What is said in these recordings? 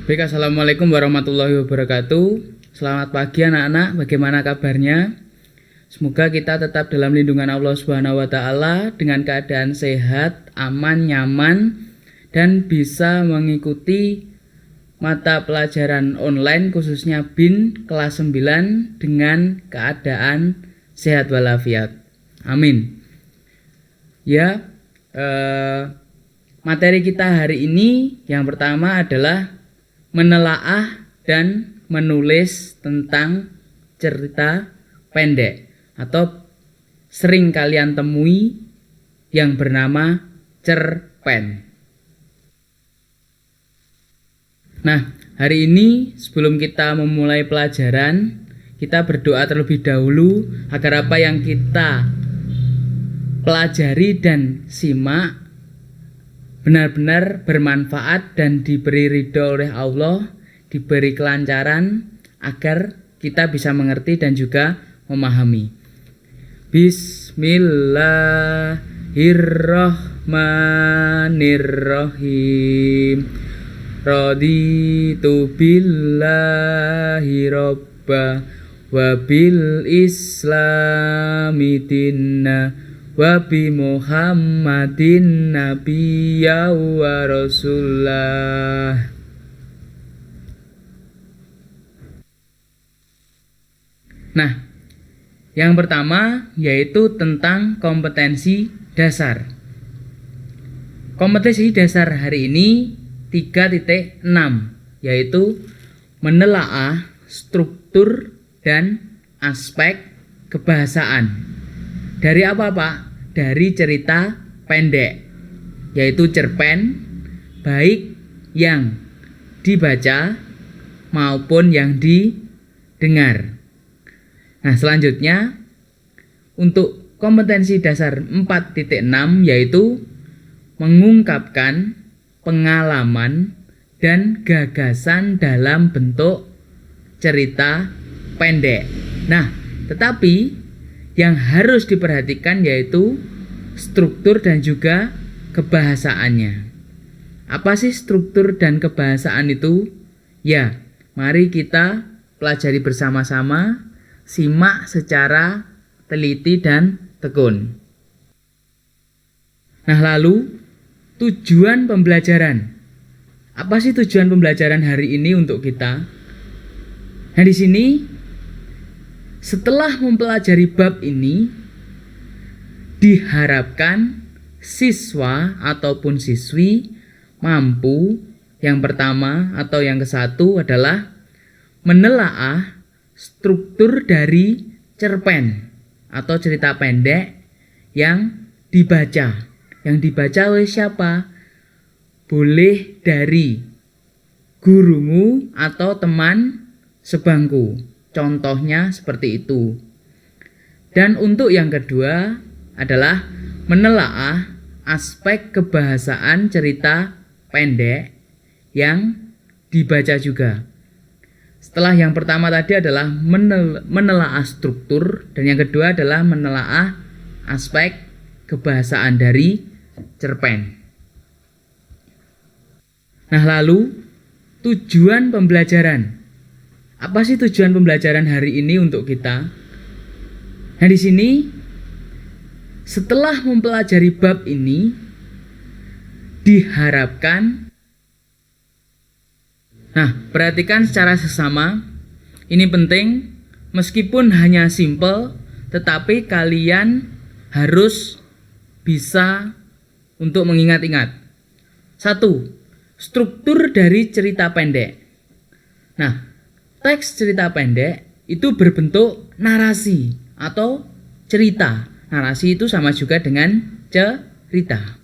Baik, assalamualaikum warahmatullahi wabarakatuh. Selamat pagi anak-anak, bagaimana kabarnya? Semoga kita tetap dalam lindungan Allah Subhanahu wa Ta'ala dengan keadaan sehat, aman, nyaman, dan bisa mengikuti mata pelajaran online khususnya BIN kelas 9 dengan keadaan sehat walafiat. Amin. Ya, materi kita hari ini yang pertama adalah menelaah dan menulis tentang cerita pendek atau sering kalian temui yang bernama cerpen. Nah, hari ini sebelum kita memulai pelajaran, kita berdoa terlebih dahulu agar apa yang kita pelajari dan simak benar-benar bermanfaat dan diberi ridho oleh Allah, diberi kelancaran agar kita bisa mengerti dan juga memahami. Bismillahirrahmanirrahim. Raditu billahi robba wa bil islami dinna wa bi Muhammadin nabiyya wa rasulullah. Nah, yang pertama yaitu tentang kompetensi dasar. Kompetensi dasar hari ini 3.6 yaitu menelaah struktur dan aspek kebahasaan. Dari apa, Pak? Dari cerita pendek, yaitu cerpen, baik yang dibaca maupun yang didengar. Nah, selanjutnya untuk kompetensi dasar 4.6 yaitu mengungkapkan pengalaman dan gagasan dalam bentuk cerita pendek. Nah, tetapi yang harus diperhatikan yaitu struktur dan juga kebahasaannya. Apa sih struktur dan kebahasaan itu? Ya, mari kita pelajari bersama-sama, simak secara teliti dan tekun. Nah, lalu tujuan pembelajaran. Apa sih tujuan pembelajaran hari ini untuk kita? Nah, di sini setelah mempelajari bab ini, diharapkan siswa ataupun siswi mampu yang pertama atau yang ke-1 adalah menelaah struktur dari cerpen atau cerita pendek yang dibaca. Yang dibaca oleh siapa? Boleh dari gurumu atau teman sebangku. Contohnya seperti itu. Dan untuk yang kedua adalah menelaah aspek kebahasaan cerita pendek yang dibaca juga. Setelah yang pertama tadi adalah menelaah struktur, dan yang kedua adalah menelaah aspek kebahasaan dari cerpen. Nah, lalu tujuan pembelajaran. Apa sih tujuan pembelajaran hari ini untuk kita? Nah, di sini setelah mempelajari bab ini diharapkan. Nah, perhatikan secara sesama. Ini penting, meskipun hanya simple, tetapi kalian harus bisa untuk mengingat-ingat. 1. Struktur dari cerita pendek. Nah, teks cerita pendek itu berbentuk narasi atau cerita. Narasi itu sama juga dengan cerita.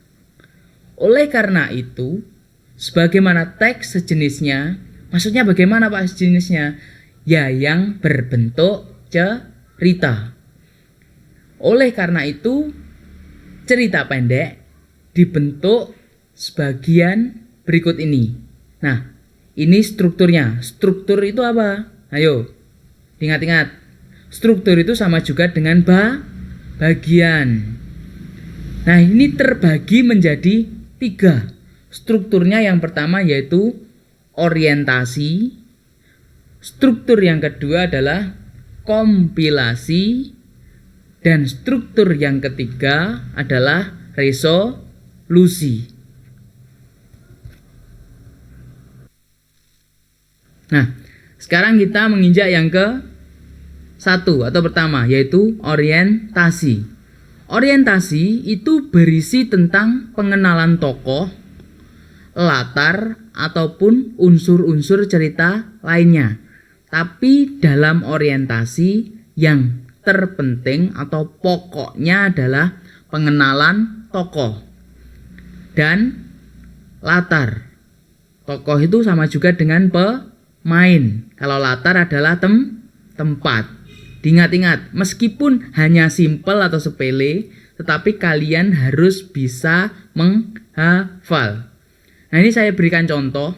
Oleh karena itu, sebagaimana teks sejenisnya, maksudnya bagaimana Pak sejenisnya? Ya, yang berbentuk cerita. Oleh karena itu, cerita pendek dibentuk sebagian berikut ini. Nah, ini strukturnya. Struktur itu apa? Ayo, ingat-ingat. Struktur itu sama juga dengan bagian. Nah, ini terbagi menjadi 3. Strukturnya yang pertama yaitu orientasi. Struktur yang kedua adalah kompilasi. Dan struktur yang ketiga adalah resolusi. Nah, sekarang kita menginjak yang ke satu atau pertama, yaitu orientasi. Orientasi itu berisi tentang pengenalan tokoh, latar, ataupun unsur-unsur cerita lainnya. Tapi dalam orientasi yang terpenting atau pokoknya adalah pengenalan tokoh dan latar. Tokoh itu sama juga dengan pemain. Kalau latar adalah tempat. Diingat-ingat, meskipun hanya simpel atau sepele, tetapi kalian harus bisa menghafal. Nah, ini saya berikan contoh.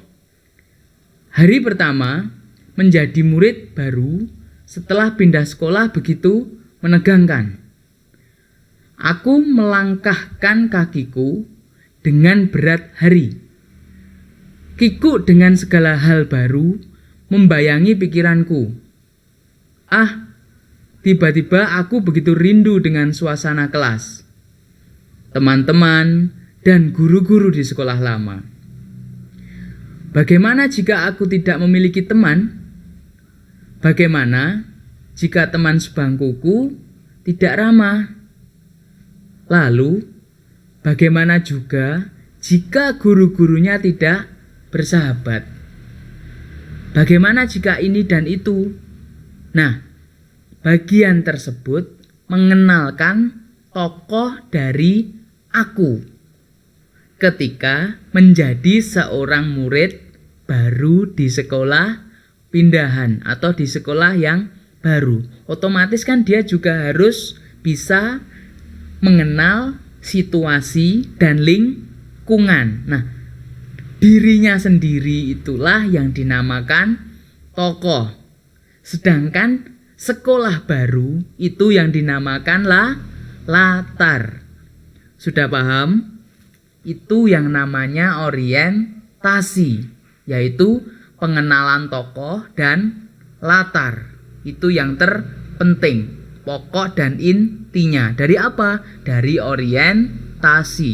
Hari pertama menjadi murid baru setelah pindah sekolah begitu menegangkan. Aku melangkahkan kakiku dengan berat hari. Kikuk dengan segala hal baru membayangi pikiranku. Tiba-tiba aku begitu rindu dengan suasana kelas, teman-teman, dan guru-guru di sekolah lama. Bagaimana jika aku tidak memiliki teman? Bagaimana jika teman sebangkuku tidak ramah? Lalu, bagaimana juga jika guru-gurunya tidak bersahabat? Bagaimana jika ini dan itu? Nah, bagian tersebut mengenalkan tokoh dari aku ketika menjadi seorang murid baru di sekolah pindahan atau di sekolah yang baru. Otomatis kan dia juga harus bisa mengenal situasi dan lingkungan. Nah, dirinya sendiri itulah yang dinamakan tokoh. Sedangkan sekolah baru itu yang dinamakan latar. Sudah paham? Itu yang namanya orientasi, yaitu pengenalan tokoh dan latar. Itu yang terpenting, pokok dan intinya. Dari apa? Dari orientasi.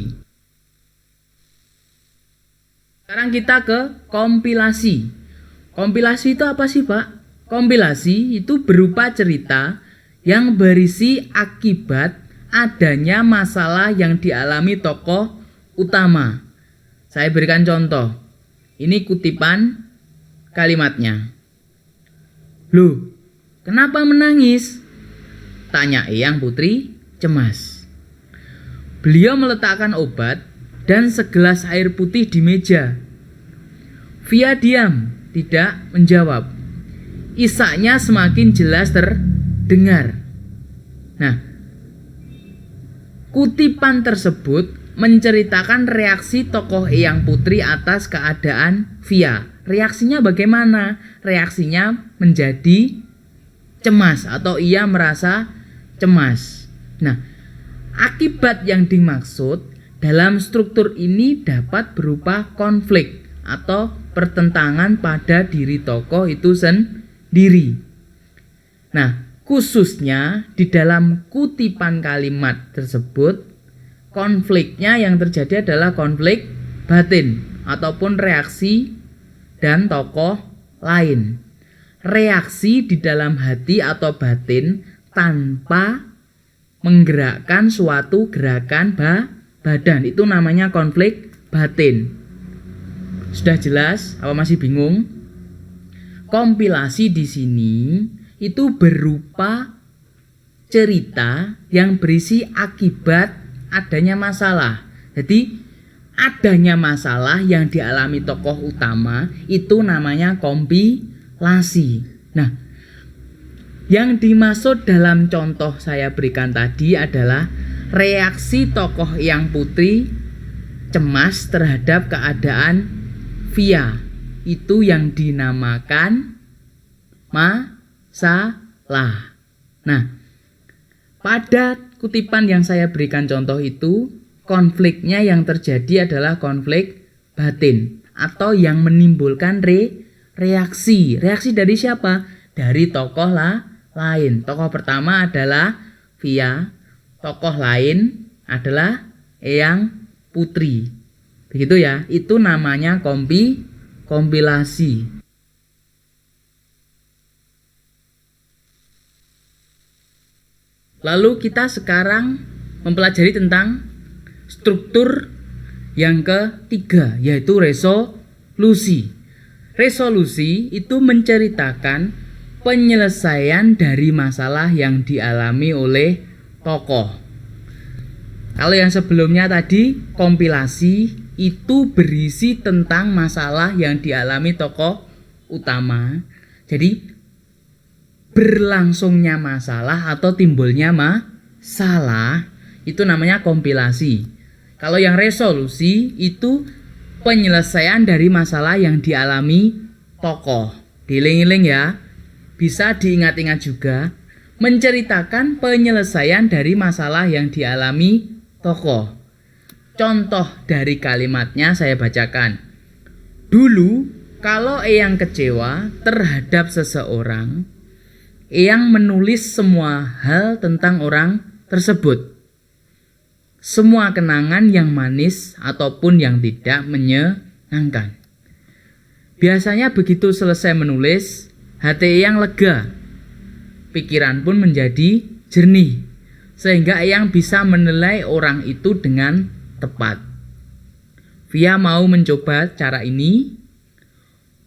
Sekarang kita ke kompilasi. Kompilasi itu apa sih, Pak? Kompilasi itu berupa cerita yang berisi akibat adanya masalah yang dialami tokoh utama. Saya berikan contoh. Ini kutipan kalimatnya. Loh, kenapa menangis? Tanya Eyang Putri cemas. Beliau meletakkan obat dan segelas air putih di meja. Via diam, tidak menjawab. Isaknya semakin jelas terdengar. Nah, kutipan tersebut menceritakan reaksi tokoh Eyang Putri atas keadaan Via. Reaksinya bagaimana? Reaksinya menjadi cemas atau ia merasa cemas. Nah, akibat yang dimaksud dalam struktur ini dapat berupa konflik atau pertentangan pada diri tokoh itu sendiri. Nah, khususnya di dalam kutipan kalimat tersebut, konfliknya yang terjadi adalah konflik batin ataupun reaksi dan tokoh lain. Reaksi di dalam hati atau batin tanpa menggerakkan suatu gerakan badan, itu namanya konflik batin. Sudah jelas? Apa masih bingung? Kompilasi di sini itu berupa cerita yang berisi akibat adanya masalah. Jadi adanya masalah yang dialami tokoh utama itu namanya kompilasi. Nah, yang dimaksud dalam contoh saya berikan tadi adalah reaksi tokoh Eyang Putri cemas terhadap keadaan Via. Itu yang dinamakan masalah. Nah, pada kutipan yang saya berikan contoh itu, konfliknya yang terjadi adalah konflik batin atau yang menimbulkan reaksi. Reaksi dari siapa? Dari tokoh lain. Tokoh pertama adalah Via, tokoh lain adalah Eyang Putri. Begitu ya, itu namanya kompilasi. Lalu kita sekarang mempelajari tentang struktur yang ketiga, yaitu resolusi. Resolusi itu menceritakan penyelesaian dari masalah yang dialami oleh tokoh. Kalau yang sebelumnya tadi kompilasi itu berisi tentang masalah yang dialami tokoh utama. Jadi berlangsungnya masalah atau timbulnya masalah itu namanya kompilasi. Kalau yang resolusi itu penyelesaian dari masalah yang dialami tokoh. Diiling-iling ya. Bisa diingat-ingat juga, menceritakan penyelesaian dari masalah yang dialami tokoh. Contoh dari kalimatnya saya bacakan. Dulu, kalau Eyang kecewa terhadap seseorang, Eyang menulis semua hal tentang orang tersebut. Semua kenangan yang manis ataupun yang tidak menyenangkan. Biasanya begitu selesai menulis, hati Eyang lega, pikiran pun menjadi jernih, sehingga Eyang bisa menilai orang itu dengan tepat. Via mau mencoba cara ini.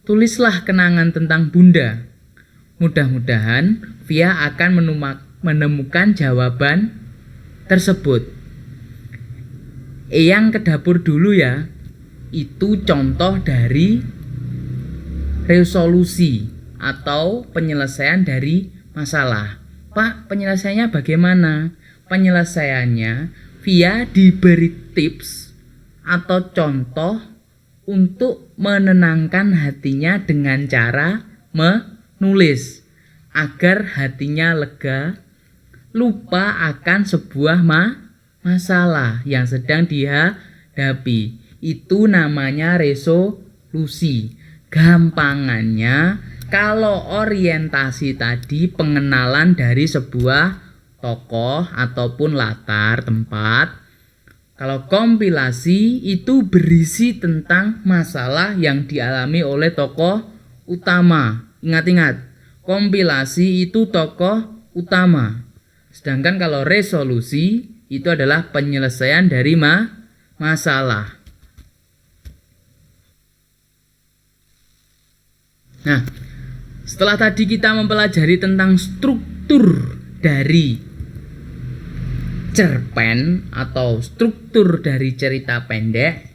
Tulislah kenangan tentang Bunda. Mudah-mudahan Via akan menemukan jawaban tersebut. Eyang ke dapur dulu ya. Itu contoh dari resolusi atau penyelesaian dari masalah. Pak, penyelesaiannya bagaimana? Penyelesaiannya Via diberi tips atau contoh untuk menenangkan hatinya dengan cara menulis agar hatinya lega, lupa akan sebuah masalah yang sedang dihadapi. Itu namanya resolusi. Gampangannya, kalau orientasi tadi pengenalan dari sebuah tokoh ataupun latar tempat. Kalau kompilasi itu berisi tentang masalah yang dialami oleh tokoh utama. Ingat-ingat, kompilasi itu tokoh utama. Sedangkan kalau resolusi itu adalah penyelesaian dari masalah. Nah, setelah tadi kita mempelajari tentang struktur dari cerpen atau struktur dari cerita pendek,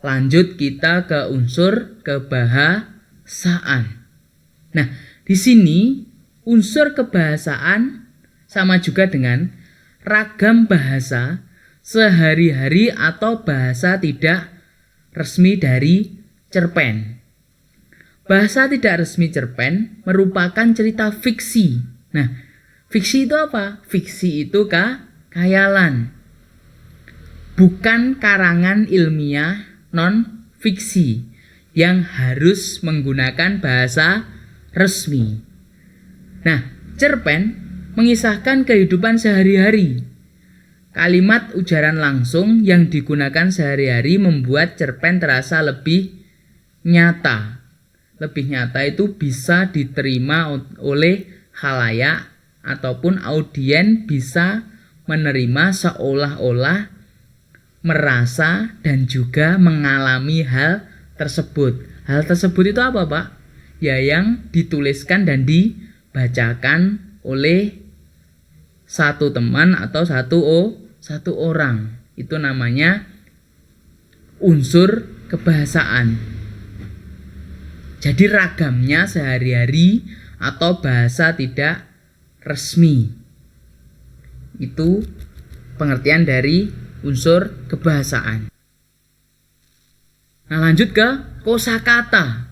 lanjut kita ke unsur kebahasaan. Nah, di sini unsur kebahasaan sama juga dengan ragam bahasa sehari-hari atau bahasa tidak resmi dari cerpen. Bahasa tidak resmi cerpen merupakan cerita fiksi. Nah, fiksi itu apa? Fiksi itu khayalan. Bukan karangan ilmiah non-fiksi yang harus menggunakan bahasa resmi. Nah, cerpen mengisahkan kehidupan sehari-hari. Kalimat ujaran langsung yang digunakan sehari-hari membuat cerpen terasa lebih nyata. Lebih nyata itu bisa diterima oleh khalayak ataupun audien bisa menerima seolah-olah merasa dan juga mengalami hal tersebut. Hal tersebut itu apa, Pak? Ya, yang dituliskan dan dibacakan oleh satu teman atau satu orang. Itu namanya unsur kebahasaan. Jadi ragamnya sehari-hari atau bahasa tidak resmi. Itu pengertian dari unsur kebahasaan. Nah, lanjut ke kosakata.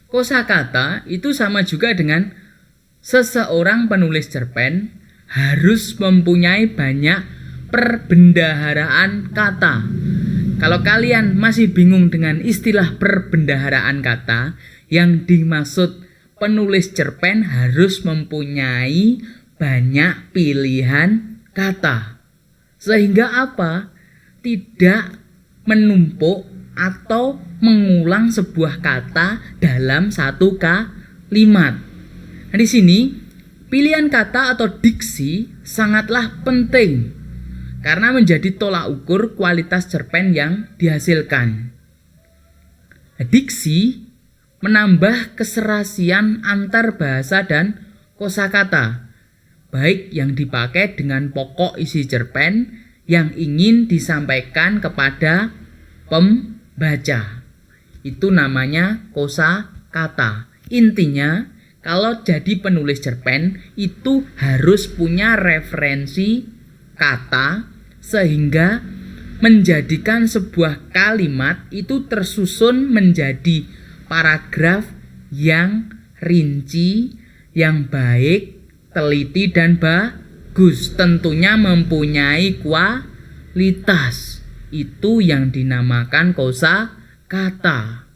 Kosakata itu sama juga dengan seseorang penulis cerpen harus mempunyai banyak perbendaharaan kata. Kalau kalian masih bingung dengan istilah perbendaharaan kata, yang dimaksud penulis cerpen harus mempunyai banyak pilihan kata. Sehingga apa? Tidak menumpuk atau mengulang sebuah kata dalam satu kalimat. Nah, di sini pilihan kata atau diksi sangatlah penting karena menjadi tolak ukur kualitas cerpen yang dihasilkan. Nah, diksi menambah keserasian antar bahasa dan kosakata, baik yang dipakai dengan pokok isi cerpen yang ingin disampaikan kepada pembaca. Itu namanya kosakata. Intinya, kalau jadi penulis cerpen itu harus punya referensi kata sehingga menjadikan sebuah kalimat itu tersusun menjadi paragraf yang rinci, yang baik, teliti dan bagus. Tentunya mempunyai kualitas. Itu yang dinamakan kosakata.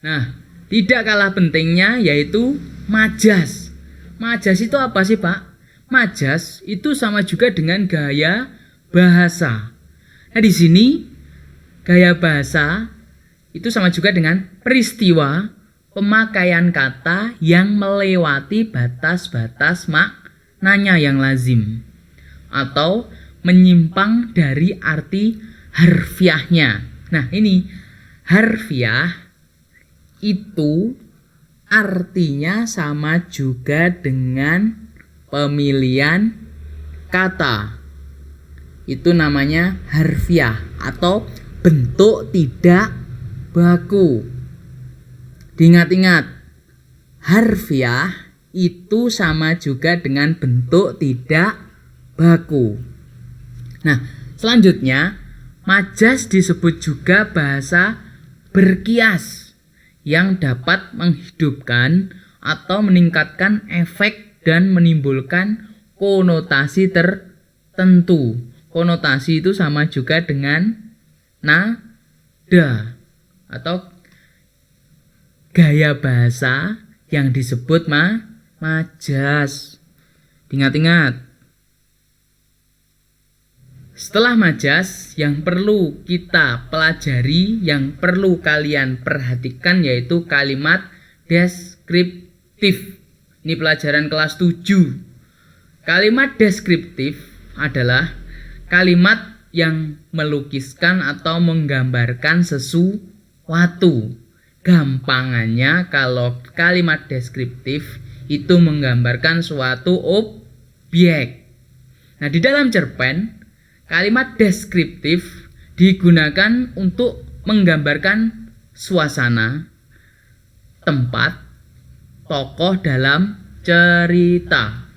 Nah, tidak kalah pentingnya yaitu majas. Majas itu apa sih, Pak? Majas itu sama juga dengan gaya bahasa. Nah, di sini gaya bahasa itu sama juga dengan peristiwa pemakaian kata yang melewati batas-batas maknanya yang lazim atau menyimpang dari arti harfiahnya. Nah, ini harfiah itu artinya sama juga dengan pemilihan kata. Itu namanya harfiah atau bentuk tidak baku. Diingat-ingat, harfiah itu sama juga dengan bentuk tidak baku. Nah, selanjutnya majas disebut juga bahasa berkias yang dapat menghidupkan atau meningkatkan efek dan menimbulkan konotasi tertentu. Konotasi itu sama juga dengan nada atau gaya bahasa yang disebut majas. Ingat-ingat. Setelah majas, yang perlu kita pelajari, yang perlu kalian perhatikan yaitu kalimat deskriptif. Ini pelajaran kelas 7. Kalimat deskriptif adalah kalimat yang melukiskan atau menggambarkan sesuatu. Gampangannya kalau kalimat deskriptif itu menggambarkan suatu objek. Nah, di dalam cerpen kalimat deskriptif digunakan untuk menggambarkan suasana, tempat, tokoh dalam cerita.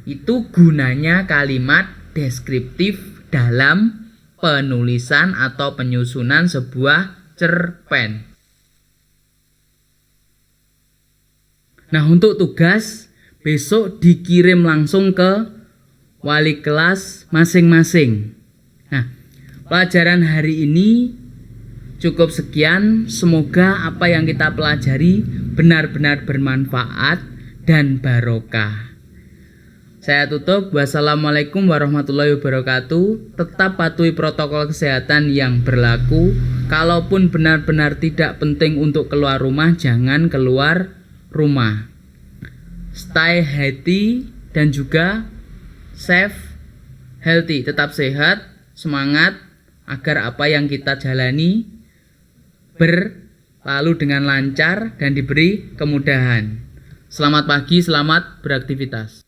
Itu gunanya kalimat deskriptif dalam penulisan atau penyusunan sebuah cerpen. Nah, untuk tugas besok dikirim langsung ke wali kelas masing-masing. Nah, pelajaran hari ini cukup sekian. Semoga apa yang kita pelajari benar-benar bermanfaat dan barokah. Saya tutup. Wassalamualaikum warahmatullahi wabarakatuh. Tetap patuhi protokol kesehatan yang berlaku. Kalaupun benar-benar tidak penting untuk keluar rumah, jangan keluar rumah. Stay healthy dan juga safe, healthy, tetap sehat, semangat agar apa yang kita jalani berlalu dengan lancar dan diberi kemudahan. Selamat pagi, selamat beraktivitas.